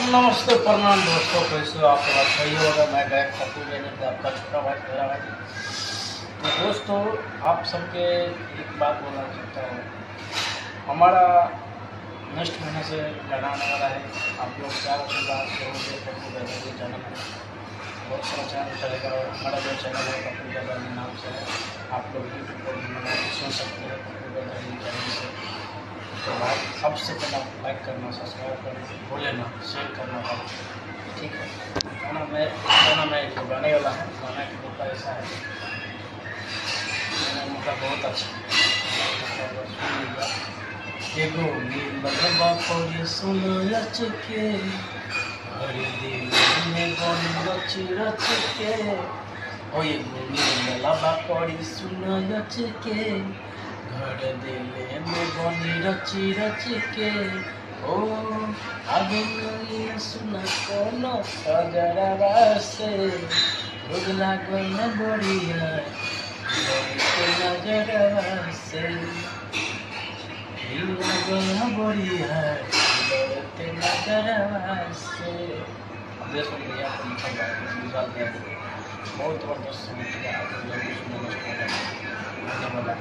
नमस्ते प्रणाम दोस्तों, कैसे हो आप सब? अच्छा ही होगा। मैं गायक पप्पू बेदर्दी, आपका छोटा भाई मेरा भाई। तो दोस्तों, आप सबके एक बात बोलना चाहता हूँ। हमारा नेक्स्ट महीने से गाना आने वाला है। आप लोग क्या आशीर्वाद करोगे? पप्पू बेदर्दी चैनल में बहुत सारा चैनल चलेगा और हमारा जो चैनल है पप्पू बेदर्दी नाम से है। आप लोग यूट्यूब पर सुन सकते हैं पप्पू बेदर्दी चैनल से। तो भाई सबसे पहले आप लाइक करना, सब्सक्राइब करना, भूले ना, शेयर करना भाई, ठीक है। गाना मैं जो गाने वाला है, गाना का मुद्दा ऐसा है, गाना मुद्दा बहुत अच्छा है। एगो नीलवा पौड़ी सुन रच के, हर दिल में बन रच रच के, ओ एगो नीलवा पौड़ी सुन रच के, घर दिले में बनी रची रच के, ओ आगे नहीं सुना कोनो सजरवा से, रुग लागल न बढ़िया के नजरवा से, रुग लागल न बढ़िया के नजरवा से। देश में भैया को बहुत ज़बरदस्त संगीत है। आप लोग जरूर सुनना। धन्यवाद।